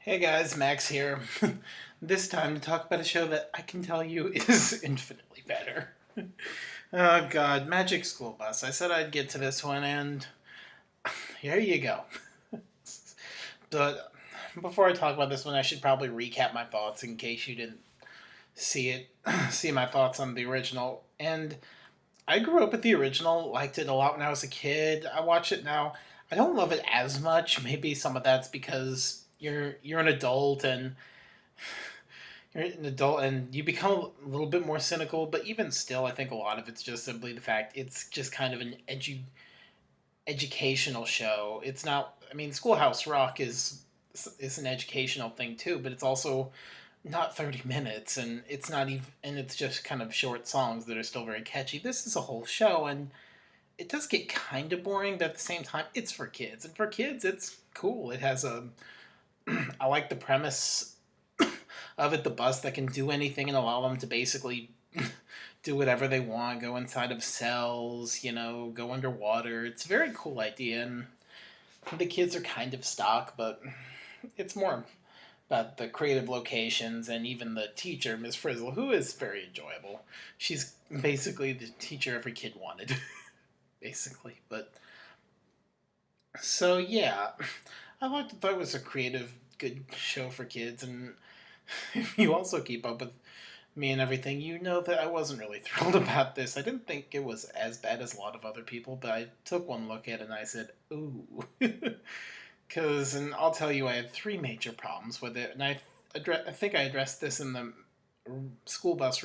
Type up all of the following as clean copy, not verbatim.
Hey guys, Max here. This time to talk about a show that I can tell you is infinitely better. Oh god, Magic School Bus. I said I'd get to this one, and here you go. But before I talk about this one, I should probably recap my thoughts in case you didn't see it, see my thoughts on the original. And I grew up with the original, liked it a lot when I was a kid. I watch it now. I don't love it as much. Maybe some of that's because you're an adult and you become a little bit more cynical, but even still, I think a lot of it's just simply the fact it's just kind of an educational show. It's not. I mean, Schoolhouse Rock is an educational thing too, but it's also not 30 minutes, and it's not even, and it's just kind of short songs that are still very catchy. This is a whole show, and it does get kind of boring, but at the same time, it's for kids, and for kids, it's cool. It has a. I like the premise of it, the bus that can do anything and allow them to basically do whatever they want, go inside of cells, go underwater. It's a very cool idea, and the kids are kind of stock, but it's more about the creative locations and even the teacher, Miss Frizzle, who is very enjoyable. She's basically the teacher every kid wanted, basically. But so yeah, thought it was a creative, good show for kids, and if you also keep up with me and everything, you know that I wasn't really thrilled about this. I didn't think it was as bad as a lot of other people, but I took one look at it and I said, ooh. Because, and I'll tell you, I had three major problems with it, and I think I addressed this in the school bus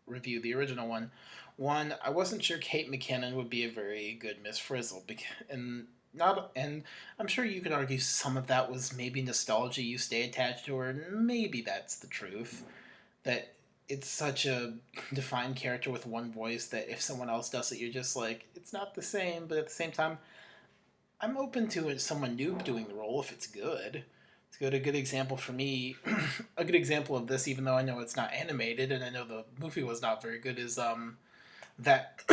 review, the original one. One, I wasn't sure Kate McKinnon would be a very good Miss Frizzle, and not, and I'm sure you could argue some of that was maybe nostalgia. You stay attached to her, and maybe that's the truth. That it's such a defined character with one voice that if someone else does it, you're just like, it's not the same. But at the same time, I'm open to it, someone new doing the role if it's good. It's good. A good example for me, a good example of this, even though I know it's not animated and I know the movie was not very good, is that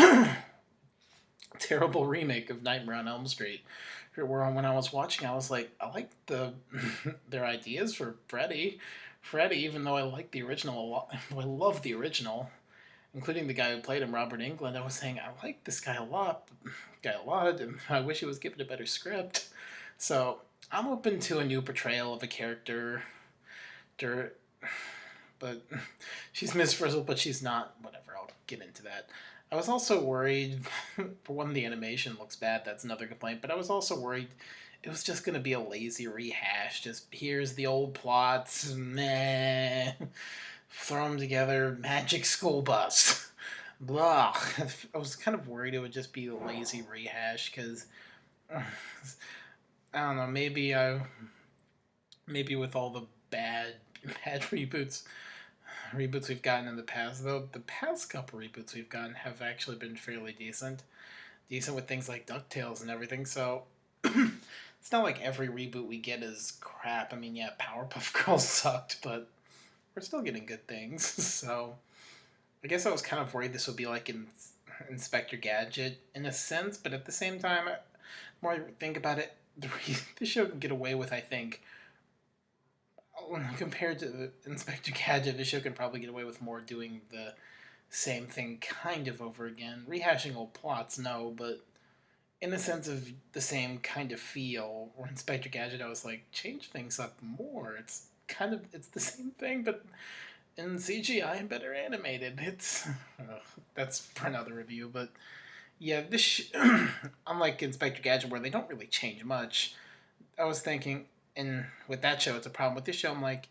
terrible remake of Nightmare on Elm Street. Where when I was watching, I was like, I like their ideas for Freddy, even though I like the original a lot. I love the original, including the guy who played him, Robert Englund. I was saying I like this guy a lot, and I wish he was given a better script. So I'm open to a new portrayal of a character, but she's Miss Frizzle, but she's not. Whatever, I'll get into that. I was also worried. For one, the animation looks bad. That's another complaint. But I was also worried it was just gonna be a lazy rehash. Just here's the old plots, meh, throw them together. Magic school bus, blah. I was kind of worried it would just be a lazy rehash because I don't know. Maybe with all the bad reboots we've gotten in the past, though the past couple reboots we've gotten have actually been fairly decent with things like DuckTales and everything. So it's not like every reboot we get is crap. I mean, yeah, Powerpuff Girls sucked, but we're still getting good things. So I guess I was kind of worried this would be like Inspector Gadget in a sense, but at the same time, the more I think about it, the show can get away with, I think, compared to Inspector Gadget, the show can probably get away with more doing the same thing kind of over again. Rehashing old plots, no, but in the sense of the same kind of feel. Or Inspector Gadget, I was like, change things up more. It's the same thing, but in CGI and better animated. That's for another review, but yeah, unlike Inspector Gadget, where they don't really change much. I was thinking, and with that show, it's a problem. With this show, I'm like,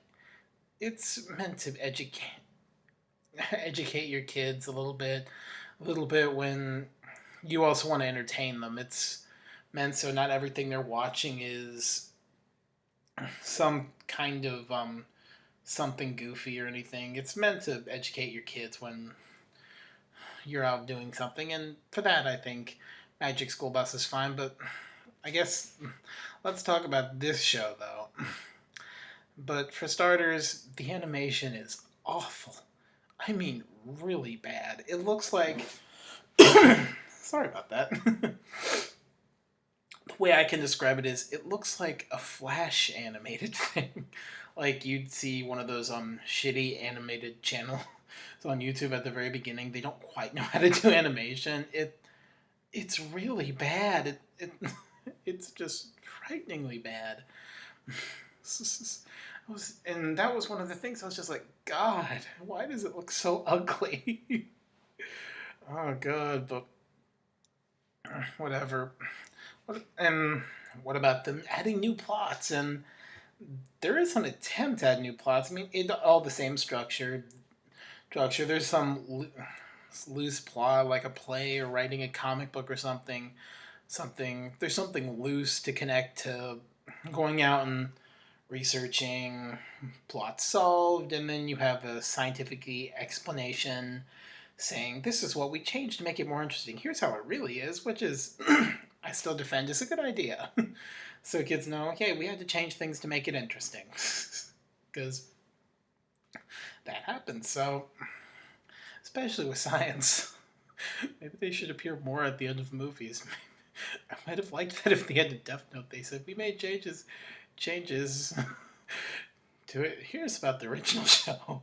it's meant to educate your kids a little bit when you also want to entertain them. It's meant so not everything they're watching is some kind of something goofy or anything. It's meant to educate your kids when you're out doing something, and for that, I think Magic School Bus is fine. But I guess let's talk about this show though. But for starters, the animation is awful. I mean, really bad. It looks like. Sorry about that. The way I can describe it is it looks like a Flash animated thing. Like you'd see one of those shitty animated channels on YouTube at the very beginning. They don't quite know how to do animation. It's really bad. It's just frighteningly bad. And that was one of the things I was just like, God, why does it look so ugly? Oh God, but whatever. And what about them adding new plots? And there is an attempt to add new plots. I mean, it all the same structure. There's some loose plot, like a play or writing a comic book or something. There's something loose to connect to going out and researching, plot solved, and then you have a scientific explanation saying this is what we changed to make it more interesting. Here's how it really is, which is I still defend is a good idea. So kids know, okay, we had to change things to make it interesting. Because that happens. So, especially with science, maybe they should appear more at the end of movies. I might have liked that if the end of Death Note they said we made changes to it. Here's about the original show.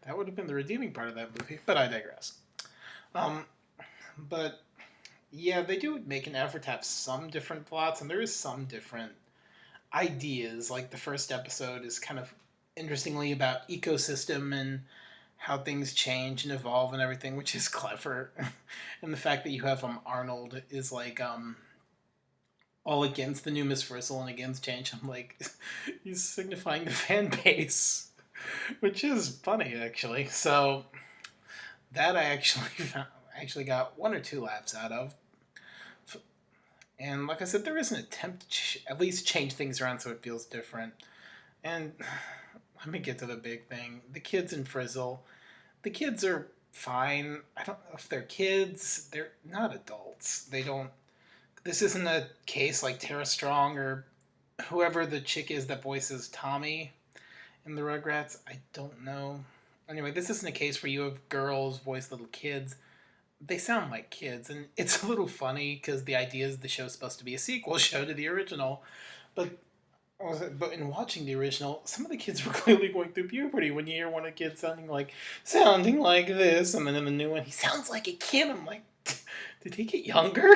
That would have been the redeeming part of that movie, but I digress. But yeah, they do make an effort to have some different plots, and there is some different ideas. Like the first episode is kind of interestingly about ecosystem and how things change and evolve and everything, which is clever. And the fact that you have Arnold is like all against the new Miss Frizzle and against change. I'm like, he's signifying the fan base, which is funny actually. So that I actually got one or two laughs out of. And like I said, there is an attempt to at least change things around so it feels different. And let me get to the big thing. The kids in Frizzle. The kids are fine. I don't know if they're kids. They're not adults. They don't... This isn't a case like Tara Strong or whoever the chick is that voices Tommy in the Rugrats. I don't know. Anyway, this isn't a case where you have girls voice little kids. They sound like kids, and it's a little funny because the idea is the show's supposed to be a sequel show to the original, but in watching the original, some of the kids were clearly going through puberty. When you hear one of the kids sounding like this, and then in the new one he sounds like a kid. I'm like, did he get younger?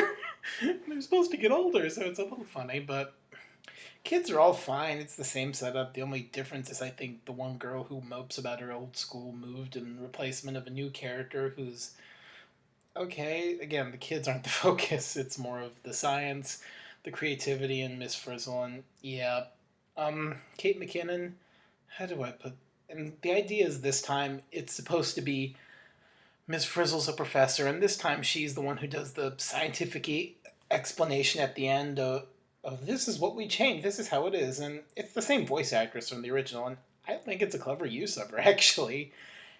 They're supposed to get older, so it's a little funny, but kids are all fine. It's the same setup. The only difference is I think the one girl who mopes about her old school moved in replacement of a new character who's okay. Again, the kids aren't the focus. It's more of the science, the creativity, and Miss Frizzle. And yeah, Kate McKinnon. How do I put? And the idea is this time it's supposed to be Miss Frizzle's a professor, and this time she's the one who does the scientific explanation at the end of this is what we changed, this is how it is, and it's the same voice actress from the original, and I think it's a clever use of her actually,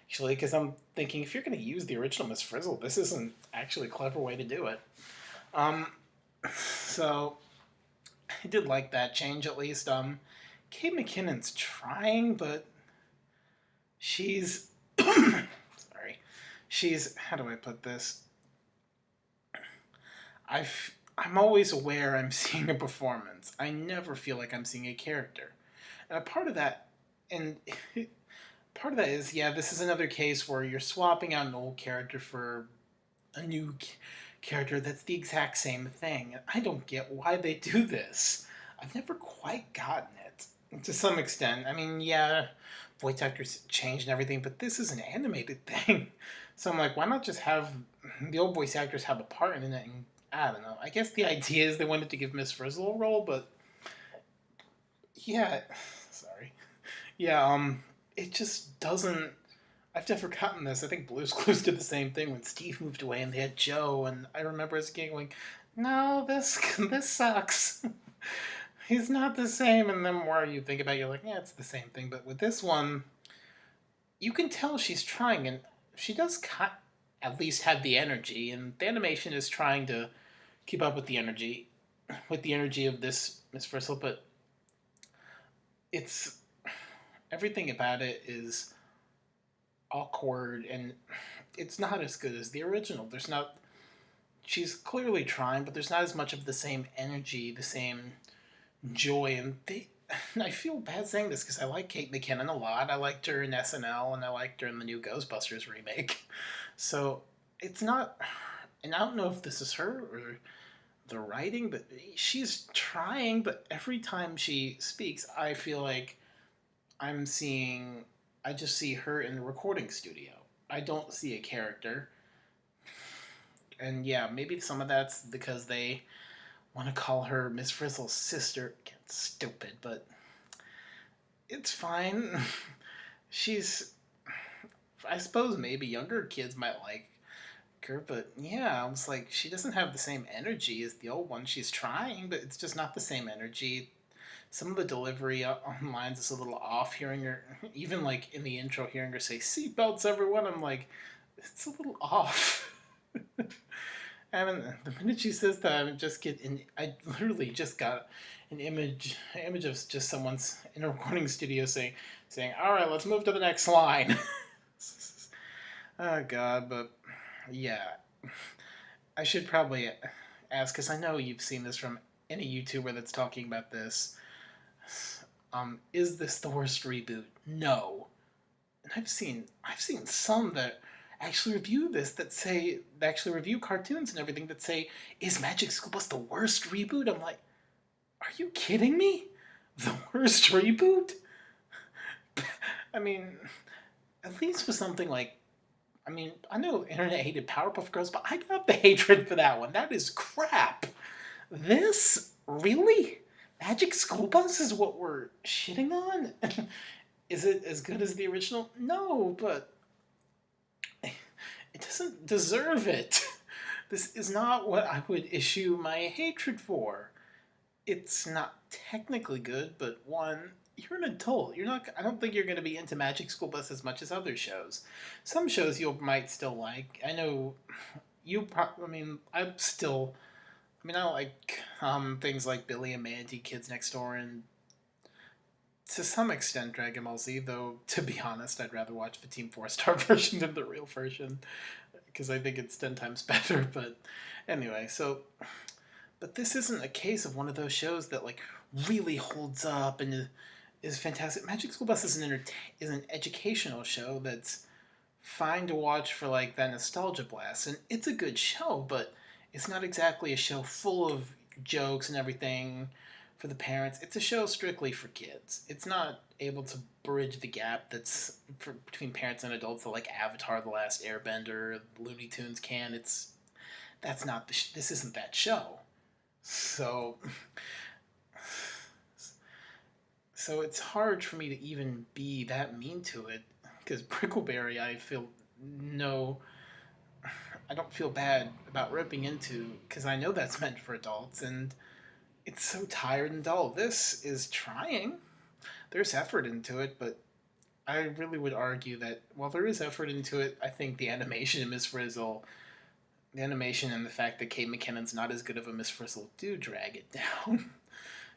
because I'm thinking if you're going to use the original Miss Frizzle, this isn't actually a clever way to do it. So I did like that change at least. Kate McKinnon's trying, but she's sorry. She's, how do I put this? I'm always aware I'm seeing a performance. I never feel like I'm seeing a character. And a part of that, and part of that is, yeah, this is another case where you're swapping out an old character for a new character that's the exact same thing. I don't get why they do this. I've never quite gotten it. To some extent. I mean, yeah, voice actors change and everything, but this is an animated thing. So I'm like, why not just have the old voice actors have a part in it? And I don't know. I guess the idea is they wanted to give Miss Frizzle a role, but yeah, sorry. Yeah, it just doesn't... I've never gotten this. I think Blue's Clues did the same thing when Steve moved away and they had Joe, and I remember as a kid going, no, this sucks. He's not the same, and then more you think about it, you're like, yeah, it's the same thing. But with this one, you can tell she's trying, and she does at least have the energy, and the animation is trying to keep up with the energy of this Miss Frizzle, but it's... everything about it is awkward, and it's not as good as the original. she's clearly trying, but there's not as much of the same energy, the same joy, and they. And I feel bad saying this because I like Kate McKinnon a lot. I liked her in SNL, and I liked her in the new Ghostbusters remake. So it's not, and I don't know if this is her or the writing, but she's trying. But every time she speaks, I feel like I'm seeing. I just see her in the recording studio. I don't see a character, and yeah, maybe some of that's because they want to call her Miss Frizzle's sister. Again, stupid, but it's fine. She's, I suppose maybe younger kids might like her, but yeah, I was like, she doesn't have the same energy as the old one. She's trying, but it's just not the same energy. Some of the delivery on lines is a little off. Hearing her, even like in the intro, hearing her say "seatbelts, everyone," I'm like, it's a little off. I mean, the minute she says that, I just get in. I literally just got image of just someone's in a recording studio saying, "All right, let's move to the next line." Oh God, but yeah, I should probably ask because I know you've seen this from any YouTuber that's talking about this. Is this the worst reboot? No, and I've seen some that actually review this that say actually review cartoons and everything that say is Magic School Bus the worst reboot? I'm like, are you kidding me? The worst reboot? I mean, at least with something like, I mean, I know internet hated Powerpuff Girls, but I got the hatred for that one. That is crap. This really? Magic School Bus is what we're shitting on? Is it as good as the original? No, but it doesn't deserve it. This is not what I would issue my hatred for. It's not technically good, but one, you're an adult. You're not. I don't think you're going to be into Magic School Bus as much as other shows. Some shows you might still like. I know you. I mean, I'm still. I mean, I like things like Billy and Mandy, Kids Next Door, and to some extent Dragon Ball Z. Though to be honest, I'd rather watch the Team 4 Star version than the real version because I think it's 10 times better. But anyway, so but this isn't a case of one of those shows that like really holds up and is fantastic. Magic School Bus is is an educational show that's fine to watch for like that nostalgia blast, and it's a good show, but it's not exactly a show full of jokes and everything for the parents. It's a show strictly for kids. It's not able to bridge the gap between parents and adults that like Avatar: The Last Airbender, Looney Tunes can. That's not this isn't that show. So so it's hard for me to even be that mean to it because Brickleberry, I feel no, I don't feel bad about ripping into because I know that's meant for adults and it's so tired and dull. This is trying. There's effort into it, but I really would argue that while there is effort into it, I think the animation in Miss Frizzle, the animation and the fact that Kate McKinnon's not as good of a Miss Frizzle do drag it down.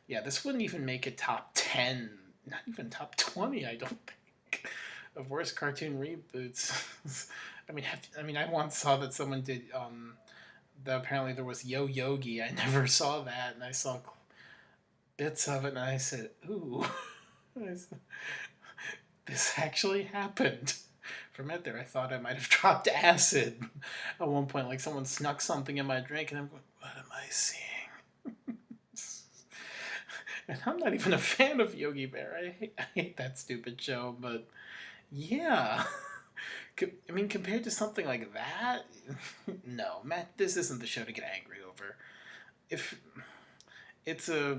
Yeah, this wouldn't even make a top 10, not even top 20, I don't think, of worst cartoon reboots. I once saw that someone did, that apparently there was Yo Yogi. I never saw that, and I saw bits of it, and I said, ooh, this actually happened. For a minute there, I thought I might have dropped acid. At one point, like someone snuck something in my drink, and I'm going, what am I seeing? And I'm not even a fan of Yogi Bear. I hate that stupid show, but yeah. I mean, compared to something like that, no, Matt, this isn't the show to get angry over. If it's a,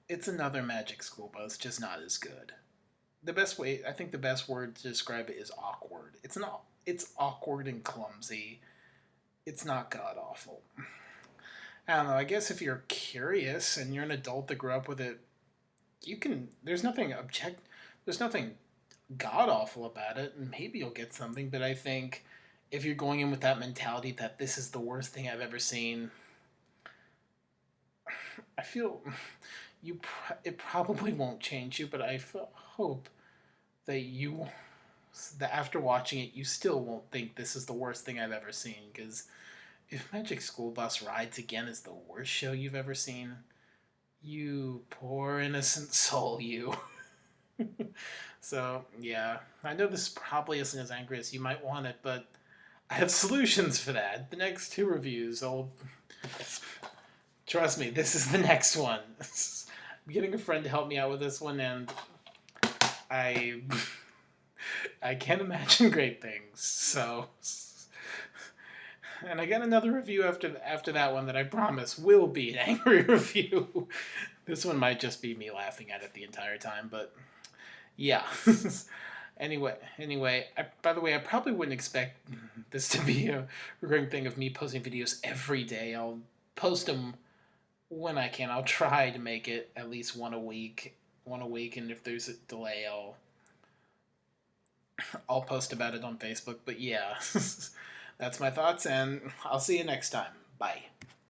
it's another Magic School Bus, just not as good. I think the best word to describe it is awkward. It's awkward and clumsy. It's not god awful. I don't know. I guess if you're curious and you're an adult that grew up with it, you can. There's nothing god awful about it, and maybe you'll get something. But I think if you're going in with that mentality that this is the worst thing I've ever seen, I feel it probably won't change you. But hope that that after watching it, you still won't think this is the worst thing I've ever seen because If Magic School Bus Rides Again is the worst show you've ever seen, you poor innocent soul, you. So, yeah, I know this probably isn't as angry as you might want it, but I have solutions for that. The next two reviews, I'll. Trust me, this is the next one. I'm getting a friend to help me out with this one, and I. I can't imagine great things, so. And I got another review after that one that I promise will be an angry review. This one might just be me laughing at it the entire time, but yeah. Anyway. By the way, I probably wouldn't expect this to be a recurring thing of me posting videos every day. I'll post them when I can. I'll try to make it at least one a week. And if there's a delay, I'll post about it on Facebook. But yeah, that's my thoughts, and I'll see you next time. Bye.